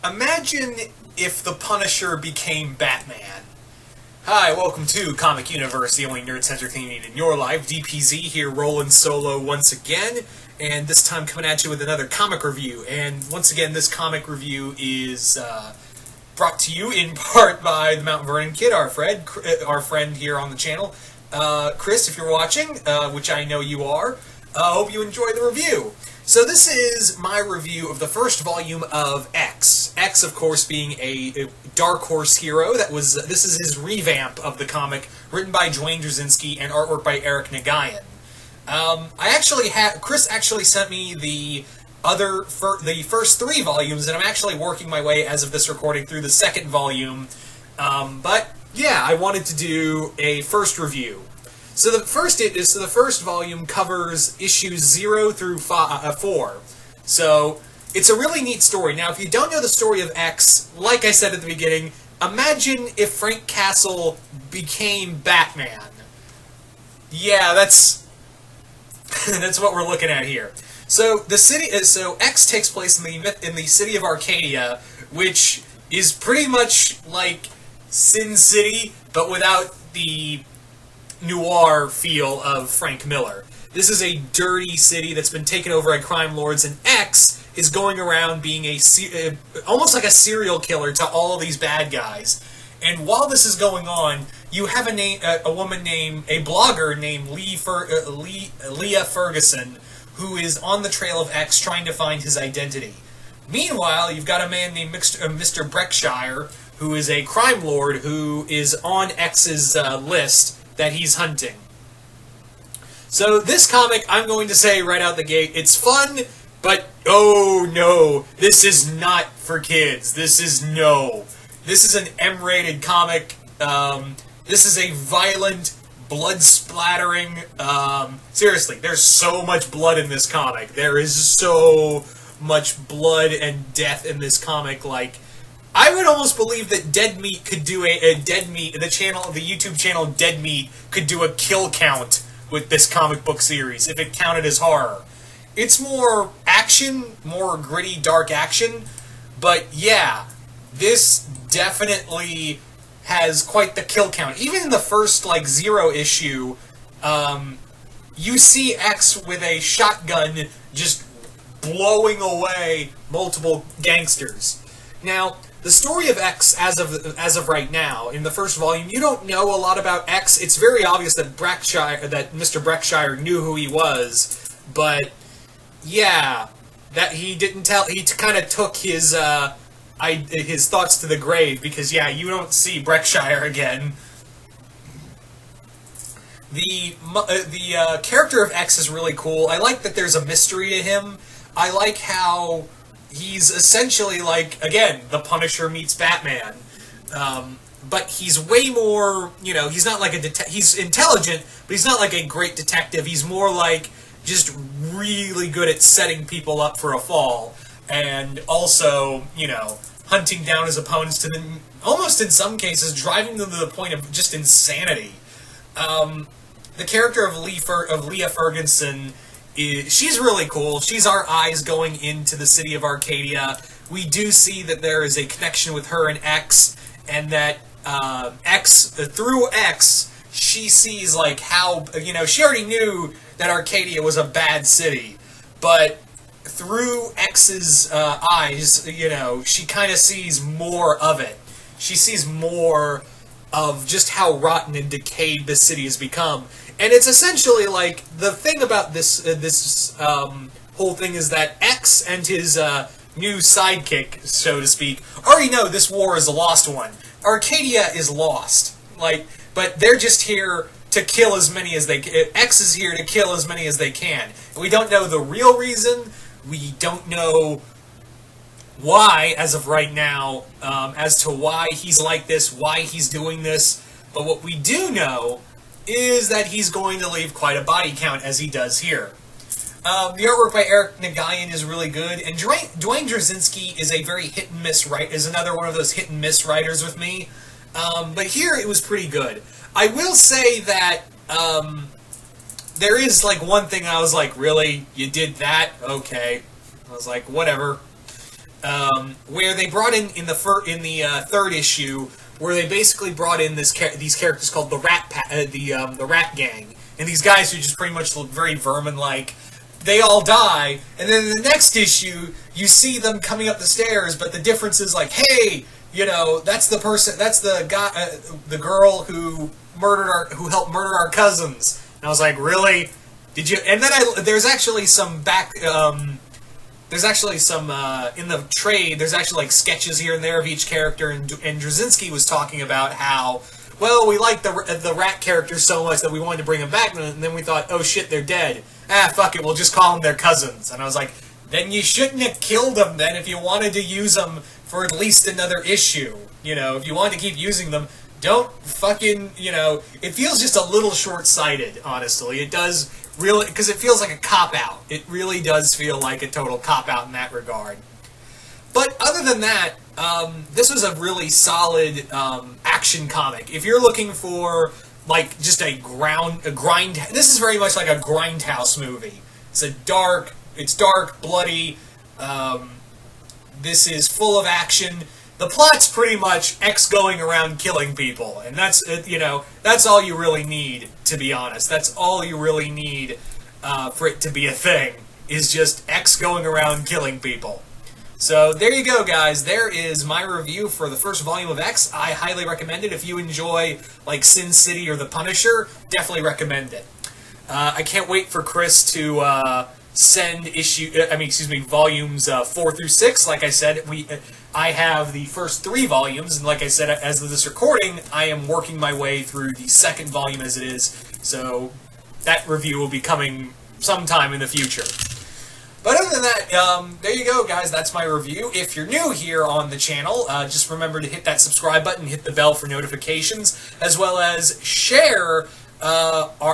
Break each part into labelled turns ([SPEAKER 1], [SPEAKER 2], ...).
[SPEAKER 1] Imagine if the Punisher became Batman. Hi, welcome to Comic Universe, the only nerd-centric thing you need in your life. DPZ here, rolling solo once again, and this time coming at you with another comic review. And once again, this comic review is brought to you in part by the Mount Vernon Kid, our friend here on the channel. Chris, if you're watching, which I know you are, hope you enjoy the review. So this is my review of the first volume of X. X, of course, being a Dark Horse hero. This is his revamp of the comic, written by Dwayne Drazinski and artwork by Eric Nagayan. Chris actually sent me the first three volumes, and I'm actually working my way, as of this recording, through the second volume. But yeah, I wanted to do a first review. So the first volume covers issues 0 through 4. So it's a really neat story. Now, if you don't know the story of X, like I said at the beginning, imagine if Frank Castle became Batman. Yeah, that's what we're looking at here. So X takes place in the city of Arcadia, which is pretty much like Sin City, but without the noir feel of Frank Miller. This is a dirty city that's been taken over by crime lords, and X is going around being almost like a serial killer to all these bad guys. And while this is going on, you have a blogger named Leah Ferguson, who is on the trail of X trying to find his identity. Meanwhile, you've got a man named Mr. Breckshire, who is a crime lord who is on X's list that he's hunting. So this comic, I'm going to say right out the gate, it's fun, but oh no, this is not for kids. This is an M-rated comic. This is a violent, blood-splattering, seriously, there's so much blood in this comic. There is so much blood and death in this comic, like, I would almost believe that Dead Meat could do the YouTube channel Dead Meat could do a kill count with this comic book series, if it counted as horror. It's more action, more gritty, dark action, but yeah, this definitely has quite the kill count. Even in the first, 0 issue, you see X with a shotgun just blowing away multiple gangsters. Now, the story of X, as of right now, in the first volume, you don't know a lot about X. It's very obvious that Mr. Breckshire knew who he was, but yeah, that he didn't tell. He kind of took his thoughts to the grave, because yeah, you don't see Breckshire again. The character of X is really cool. I like that there's a mystery to him. I like how he's essentially again, the Punisher meets Batman. But he's way more, he's not like he's intelligent, but he's not like a great detective. He's more just really good at setting people up for a fall. And also, hunting down his opponents to them, almost in some cases, driving them to the point of just insanity. The character of Leah Ferguson, she's really cool. She's our eyes going into the city of Arcadia. We do see that there is a connection with her and X, and that through X, she sees how, she already knew that Arcadia was a bad city, but through X's eyes, she kind of sees more of it. She sees more of just how rotten and decayed this city has become. And it's essentially the thing about this whole thing is that X and his new sidekick, so to speak, already know this war is a lost one. Arcadia is lost. But they're just here to kill as many as they can. X is here to kill as many as they can. And we don't know the real reason. We don't know why, as of right now, as to why he's like this, why he's doing this. But what we do know is that he's going to leave quite a body count, as he does here. The artwork by Eric Nagayan is really good, and Dwayne Drazinski is a very hit-and-miss is another one of those hit-and-miss writers with me. But here it was pretty good. I will say that there is one thing I was like, really? You did that? Okay. I was like, whatever. where they brought in the third issue, where they basically brought in these characters called the Rat Gang, and these guys who just pretty much look very vermin-like. They all die, and then in the next issue, you see them coming up the stairs, but the difference is like, hey, you know, that's the person, that's the guy, the girl who helped murder our cousins. And I was like, really? Did you? And then there's actually some in the trade, there's actually like sketches here and there of each character, and Drazinski was talking about how, well, we liked the rat characters so much that we wanted to bring them back, and then we thought, oh shit, they're dead. Fuck it, we'll just call them their cousins. And I was like, then you shouldn't have killed them then if you wanted to use them for at least another issue. You know, if you wanted to keep using them, don't fucking, you know, it feels just a little short-sighted, honestly. It does really, because it feels like a cop-out. It really does feel like a total cop-out in that regard. But other than that, this was a really solid action comic. If you're looking for like just a grind, this is very much like a grindhouse movie. It's dark, bloody. This is full of action. The plot's pretty much X going around killing people, and that's that's all you really need, to be honest. That's all you really need for it to be a thing, is just X going around killing people. So there you go, guys. There is my review for the first volume of X. I highly recommend it. If you enjoy like Sin City or The Punisher, definitely recommend it. I can't wait for Chris to send volumes 4 through 6. Like I said, I have the first 3 volumes, and like I said, as of this recording, I am working my way through the second volume as it is. So that review will be coming sometime in the future. But other than that, there you go, guys. That's my review. If you're new here on the channel, just remember to hit that subscribe button, hit the bell for notifications, as well as share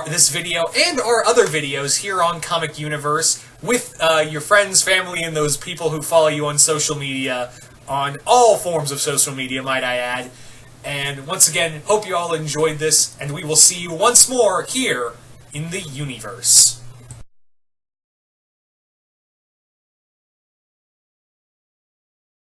[SPEAKER 1] this video and our other videos here on Comic Universe with your friends, family, and those people who follow you on social media, on all forms of social media, might I add. And once again, hope you all enjoyed this, and we will see you once more here in the YOUniverse.